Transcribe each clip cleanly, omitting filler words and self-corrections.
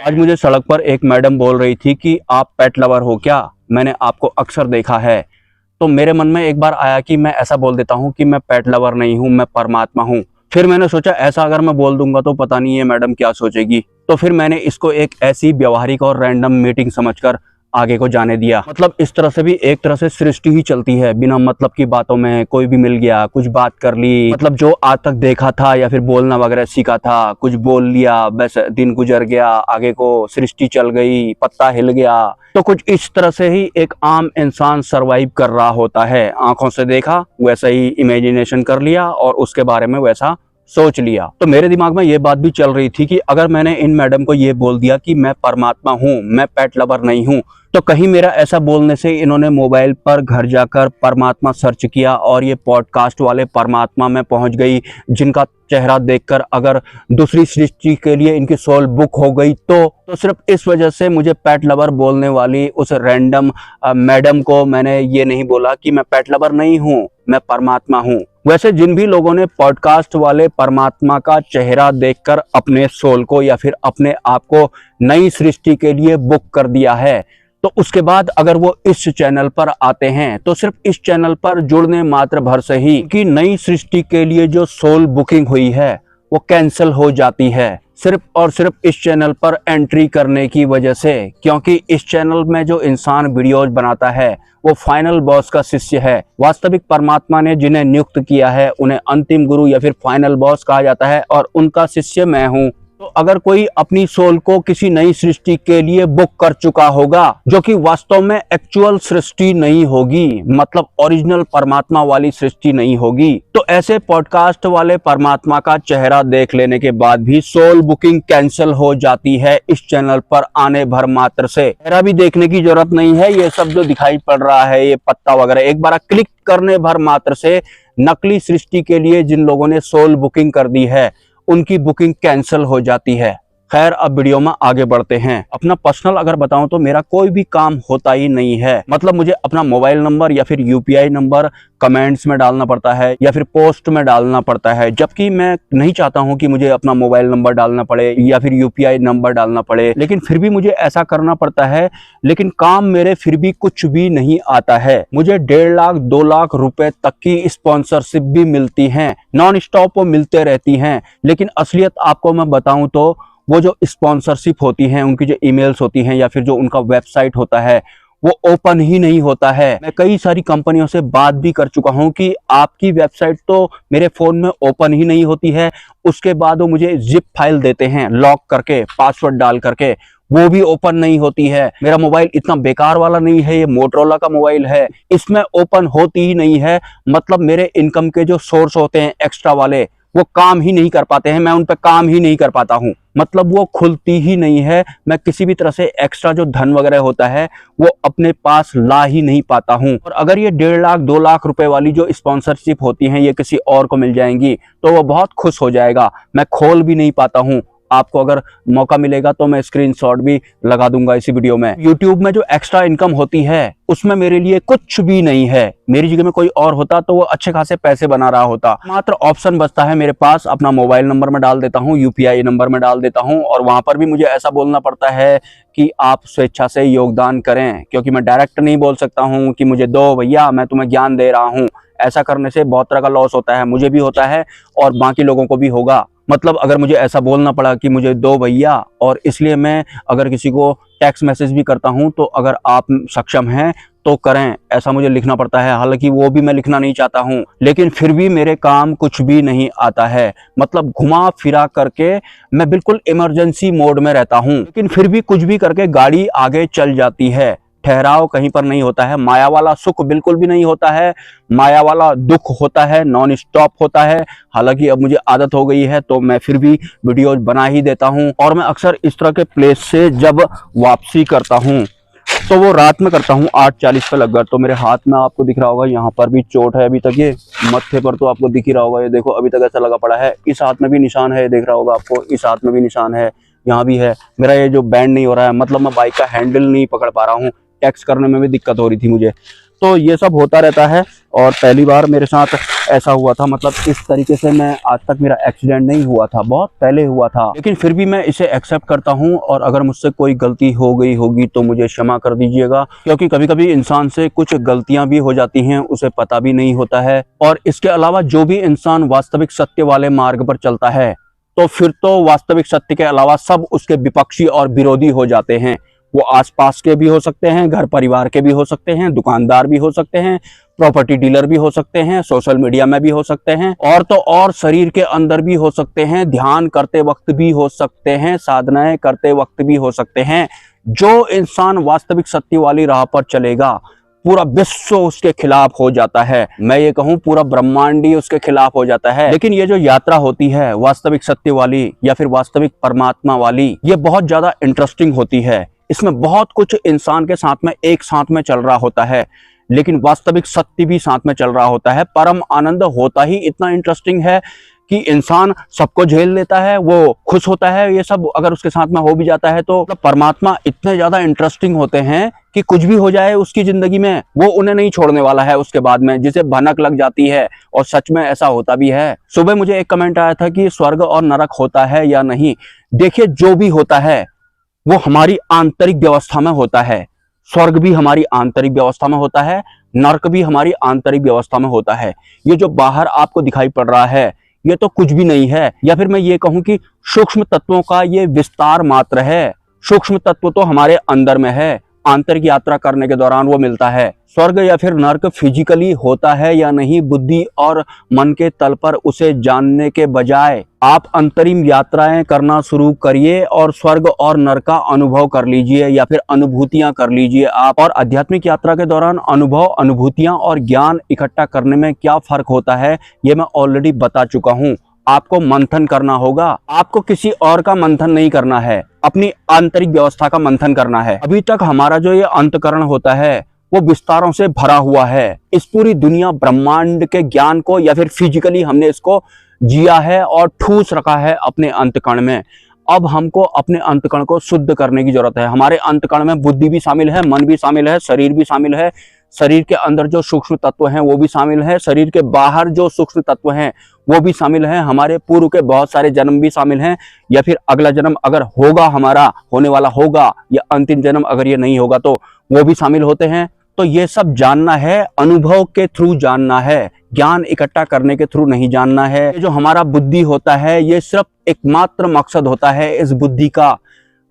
आज मुझे सड़क पर एक मैडम बोल रही थी कि आप पेट लवर हो क्या, मैंने आपको अक्सर देखा है। तो मेरे मन में एक बार आया कि मैं ऐसा बोल देता हूँ कि मैं पेट लवर नहीं हूँ, मैं परमात्मा हूँ। फिर मैंने सोचा ऐसा अगर मैं बोल दूंगा तो पता नहीं है मैडम क्या सोचेगी। तो फिर मैंने इसको एक ऐसी व्यवहारिक और रैंडम मीटिंग समझकर आगे को जाने दिया। मतलब इस तरह से भी एक तरह से सृष्टि ही चलती है, बिना मतलब की बातों में कोई भी मिल गया, कुछ बात कर ली, मतलब जो आज तक देखा था या फिर बोलना वगैरह सीखा था, कुछ बोल लिया, बस दिन गुजर गया, आगे को सृष्टि चल गई, पत्ता हिल गया। तो कुछ इस तरह से ही एक आम इंसान सरवाइव कर रहा होता है। आंखों से देखा, वैसा ही इमेजिनेशन कर लिया और उसके बारे में वैसा सोच लिया। तो मेरे दिमाग में ये बात भी चल रही थी कि अगर मैंने इन मैडम को ये बोल दिया कि मैं परमात्मा हूँ, मैं पेट लवर नहीं हूँ, तो कहीं मेरा ऐसा बोलने से इन्होंने मोबाइल पर घर जाकर परमात्मा सर्च किया और ये पॉडकास्ट वाले परमात्मा में पहुंच गई, जिनका चेहरा देखकर अगर दूसरी सृष्टि के लिए इनकी सोल बुक हो गई तो सिर्फ इस वजह से मुझे पेट लवर बोलने वाली उस रैंडम मैडम को मैंने ये नहीं बोला कि मैं पेट लवर नहीं हूँ, मैं परमात्मा हूँ। वैसे जिन भी लोगों ने पॉडकास्ट वाले परमात्मा का चेहरा देखकर अपने सोल को या फिर अपने आप को नई सृष्टि के लिए बुक कर दिया है, तो उसके बाद अगर वो इस चैनल पर आते हैं तो सिर्फ इस चैनल पर जुड़ने मात्र भर से ही कि नई सृष्टि के लिए जो सोल बुकिंग हुई है वो कैंसिल हो जाती है, सिर्फ और सिर्फ इस चैनल पर एंट्री करने की वजह से। क्योंकि इस चैनल में जो इंसान वीडियोज बनाता है वो फाइनल बॉस का शिष्य है। वास्तविक परमात्मा ने जिन्हें नियुक्त किया है उन्हें अंतिम गुरु या फिर फाइनल बॉस कहा जाता है और उनका शिष्य मैं हूँ। तो अगर कोई अपनी सोल को किसी नई सृष्टि के लिए बुक कर चुका होगा जो कि वास्तव में एक्चुअल सृष्टि नहीं होगी, मतलब ओरिजिनल परमात्मा वाली सृष्टि नहीं होगी, तो ऐसे पॉडकास्ट वाले परमात्मा का चेहरा देख लेने के बाद भी सोल बुकिंग कैंसिल हो जाती है इस चैनल पर आने भर मात्र से। चेहरा भी देखने की जरूरत नहीं है, ये सब जो दिखाई पड़ रहा है ये पत्ता वगैरह, एक बार क्लिक करने भर मात्र से नकली सृष्टि के लिए जिन लोगों ने सोल बुकिंग कर दी है उनकी बुकिंग कैंसिल हो जाती है। खैर, अब वीडियो में आगे बढ़ते हैं। अपना पर्सनल अगर बताऊं तो मेरा कोई भी काम होता ही नहीं है। मतलब मुझे अपना मोबाइल नंबर या फिर यूपीआई नंबर कमेंट्स में डालना पड़ता है या फिर पोस्ट में डालना पड़ता है, जबकि मैं नहीं चाहता हूं कि मुझे अपना मोबाइल नंबर डालना पड़े या फिर यूपीआई नंबर डालना पड़े, लेकिन फिर भी मुझे ऐसा करना पड़ता है। लेकिन काम मेरे फिर भी कुछ भी नहीं आता है। मुझे 1.5 लाख 2 लाख रुपए तक की स्पॉन्सरशिप भी मिलती है, नॉन स्टॉप वो मिलते रहती हैं। लेकिन असलियत आपको मैं बताऊं तो वो जो स्पॉन्सरशिप होती हैं, उनकी जो ईमेल्स होती हैं या फिर जो उनका वेबसाइट होता है वो ओपन ही नहीं होता है। मैं कई सारी कंपनियों से बात भी कर चुका हूं कि आपकी वेबसाइट तो मेरे फोन में ओपन ही नहीं होती है। उसके बाद वो मुझे जिप फाइल देते हैं लॉक करके, पासवर्ड डाल करके, वो भी ओपन नहीं होती है। मेरा मोबाइल इतना बेकार वाला नहीं है, ये मोटरोला का मोबाइल है, इसमें ओपन होती ही नहीं है। मतलब मेरे इनकम के जो सोर्स होते हैं एक्स्ट्रा वाले वो काम ही नहीं कर पाते हैं, मैं उन पर काम ही नहीं कर पाता हूं। मतलब वो खुलती ही नहीं है। मैं किसी भी तरह से एक्स्ट्रा जो धन वगैरह होता है वो अपने पास ला ही नहीं पाता हूं। और अगर ये 1.5 लाख 2 लाख रुपए वाली जो स्पॉन्सरशिप होती हैं ये किसी और को मिल जाएंगी तो वो बहुत खुश हो जाएगा। मैं खोल भी नहीं पाता हूं। आपको अगर मौका मिलेगा तो मैं स्क्रीनशॉट भी लगा दूंगा इसी वीडियो में। यूट्यूब में जो एक्स्ट्रा इनकम होती है उसमें मेरे लिए कुछ भी नहीं है। मेरी जगह में कोई और होता तो वो अच्छे खासे पैसे बना रहा होता। मात्र ऑप्शन बचता है मेरे पास, अपना मोबाइल नंबर में डाल देता हूँ, यूपीआई नंबर में डाल देता हूँ और वहां पर भी मुझे ऐसा बोलना पड़ता है कि आप स्वेच्छा से योगदान करें, क्योंकि मैं डायरेक्ट नहीं बोल सकता हूँ कि मुझे दो भैया, मैं तुम्हें ज्ञान दे रहा हूँ। ऐसा करने से बहुत तरह का लॉस होता है, मुझे भी होता है और बाकी लोगों को भी होगा। मतलब अगर मुझे ऐसा बोलना पड़ा कि मुझे दो भैया, और इसलिए मैं अगर किसी को टेक्स्ट मैसेज भी करता हूं तो अगर आप सक्षम हैं तो करें, ऐसा मुझे लिखना पड़ता है। हालांकि वो भी मैं लिखना नहीं चाहता हूं, लेकिन फिर भी मेरे काम कुछ भी नहीं आता है। मतलब घुमा फिरा करके मैं बिल्कुल इमरजेंसी मोड में रहता हूं, लेकिन फिर भी कुछ भी करके गाड़ी आगे चल जाती है। ठहराव कहीं पर नहीं होता है, माया वाला सुख बिल्कुल भी नहीं होता है, माया वाला दुख होता है, नॉन स्टॉप होता है। हालांकि अब मुझे आदत हो गई है तो मैं फिर भी वीडियोज बना ही देता हूं। और मैं अक्सर इस तरह के प्लेस से जब वापसी करता हूं तो वो रात में करता हूं 8:40 पे लगभग। तो मेरे हाथ में आपको दिख रहा होगा, यहाँ पर भी चोट है अभी तक, ये मत्थे पर तो आपको दिख ही रहा होगा, ये देखो अभी तक ऐसा लगा पड़ा है। इस हाथ में भी निशान है, देख रहा होगा आपको, इस हाथ में भी निशान है, यहाँ भी है। मेरा ये जो बैंड नहीं हो रहा है, मतलब मैं बाइक का हैंडल नहीं पकड़ पा रहा हूँ। टेक्स्ट करने में भी दिक्कत हो रही थी मुझे। तो ये सब होता रहता है और पहली बार मेरे साथ ऐसा हुआ था, मतलब इस तरीके से मैं आज तक मेरा एक्सीडेंट नहीं हुआ था, बहुत पहले हुआ था, लेकिन फिर भी मैं इसे एक्सेप्ट करता हूं। और अगर मुझसे कोई गलती हो गई होगी तो मुझे क्षमा कर दीजिएगा, क्योंकि कभी कभी इंसान से कुछ गलतियां भी हो जाती हैं, उसे पता भी नहीं होता है। और इसके अलावा जो भी इंसान वास्तविक सत्य वाले मार्ग पर चलता है तो फिर तो वास्तविक सत्य के अलावा सब उसके विपक्षी और विरोधी हो जाते हैं। वो आसपास के भी हो सकते हैं, घर परिवार के भी हो सकते हैं, दुकानदार भी हो सकते हैं, प्रॉपर्टी डीलर भी हो सकते हैं, सोशल मीडिया में भी हो सकते हैं, और तो और शरीर के अंदर भी हो सकते हैं, ध्यान करते वक्त भी हो सकते हैं, साधनाएं करते वक्त भी हो सकते हैं। जो इंसान वास्तविक सत्य वाली राह पर चलेगा पूरा विश्व उसके खिलाफ हो जाता है, मैं ये कहूँ पूरा ब्रह्मांड ही उसके खिलाफ हो जाता है। लेकिन ये जो यात्रा होती है वास्तविक सत्य वाली या फिर वास्तविक परमात्मा वाली, ये बहुत ज्यादा इंटरेस्टिंग होती है। इसमें बहुत कुछ इंसान के साथ में एक साथ में चल रहा होता है, लेकिन वास्तविक सत्य भी साथ में चल रहा होता है। परम आनंद होता ही इतना इंटरेस्टिंग है कि इंसान सबको झेल लेता है, वो खुश होता है। ये सब अगर उसके साथ में हो भी जाता है तो परमात्मा इतने ज्यादा इंटरेस्टिंग होते हैं कि कुछ भी हो जाए उसकी जिंदगी में वो उन्हें नहीं छोड़ने वाला है उसके बाद में, जिसे भनक लग जाती है। और सच में ऐसा होता भी है। सुबह मुझे एक कमेंट आया था कि स्वर्ग और नरक होता है या नहीं। देखिए, जो भी होता है वो हमारी आंतरिक व्यवस्था में होता है। स्वर्ग भी हमारी आंतरिक व्यवस्था में होता है, नरक भी हमारी आंतरिक व्यवस्था में होता है। ये जो बाहर आपको दिखाई पड़ रहा है ये तो कुछ भी नहीं है, या फिर मैं ये कहूं कि सूक्ष्म तत्वों का ये विस्तार मात्र है। सूक्ष्म तत्व तो हमारे अंदर में है, आंतरिक यात्रा करने के दौरान वो मिलता है। स्वर्ग या फिर नर्क फिजिकली होता है या नहीं, बुद्धि और मन के तल पर उसे जानने के बजाय आप अंतरिम यात्राएं करना शुरू करिए और स्वर्ग और नर्क का अनुभव कर लीजिए या फिर अनुभूतियां कर लीजिए आप। और आध्यात्मिक यात्रा के दौरान अनुभव, अनुभूतियां और ज्ञान इकट्ठा करने में क्या फर्क होता है ये मैं ऑलरेडी बता चुका हूं। आपको मंथन करना होगा, आपको किसी और का मंथन नहीं करना है, अपनी आंतरिक व्यवस्था का मंथन करना है। अभी तक हमारा जो ये अंतकरण होता है वो विस्तारों से भरा हुआ है। इस पूरी दुनिया ब्रह्मांड के ज्ञान को या फिर फिजिकली हमने इसको जिया है और ठूस रखा है अपने अंतकण में। अब हमको अपने अंतकण को शुद्ध करने की जरूरत है। हमारे अंतकण में बुद्धि भी शामिल है, मन भी शामिल है, शरीर भी शामिल है। शरीर के अंदर जो सूक्ष्म तत्व हैं वो भी शामिल है, शरीर के बाहर जो सूक्ष्म तत्व हैं वो भी शामिल है, हमारे पूर्व के बहुत सारे जन्म भी शामिल हैं, या फिर अगला जन्म अगर होगा, हमारा होने वाला होगा, या अंतिम जन्म अगर ये नहीं होगा तो वो भी शामिल होते हैं। तो ये सब जानना है, अनुभव के थ्रू जानना है, ज्ञान इकट्ठा करने के थ्रू नहीं जानना है। ये जो हमारा बुद्धि होता है ये सिर्फ एकमात्र मकसद होता है इस बुद्धि का,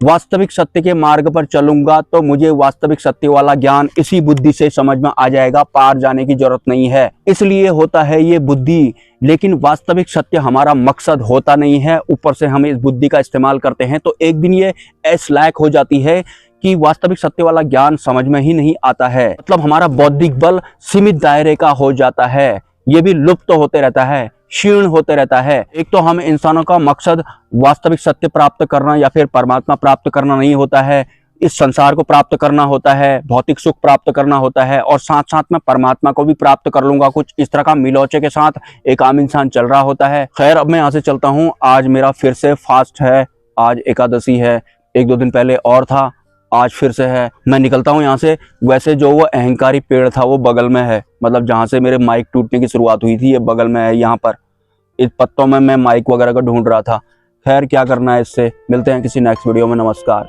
वास्तविक सत्य के मार्ग पर चलूंगा तो मुझे वास्तविक सत्य वाला ज्ञान इसी बुद्धि से समझ में आ जाएगा, पार जाने की जरूरत नहीं है। इसलिए होता है ये बुद्धि, लेकिन वास्तविक सत्य हमारा मकसद होता नहीं है। ऊपर से हम इस बुद्धि का इस्तेमाल करते हैं तो एक दिन ये ऐसे लायक हो जाती है कि वास्तविक सत्य वाला ज्ञान समझ में ही नहीं आता है। मतलब हमारा बौद्धिक बल सीमित दायरे का हो जाता है, ये भी लुप्त होते रहता है, क्षीण होते रहता है। एक तो हम इंसानों का मकसद वास्तविक सत्य प्राप्त करना या फिर परमात्मा प्राप्त करना नहीं होता है, इस संसार को प्राप्त करना होता है, भौतिक सुख प्राप्त करना होता है, और साथ साथ में परमात्मा को भी प्राप्त कर लूंगा, कुछ इस तरह का मिलोचे के साथ एक आम इंसान चल रहा होता है। खैर, अब मैं यहाँ से चलता हूँ। आज मेरा फिर से फास्ट है, आज एकादशी है, एक दो दिन पहले और था, आज फिर से है। मैं निकलता हूँ यहाँ से। वैसे जो वो अहंकारी पेड़ था वो बगल में है, मतलब जहाँ से मेरे माइक टूटने की शुरुआत हुई थी ये बगल में है। यहाँ पर इस पत्तों में मैं माइक वगैरह का ढूंढ रहा था। खैर, क्या करना है इससे। मिलते हैं किसी नेक्स्ट वीडियो में। नमस्कार।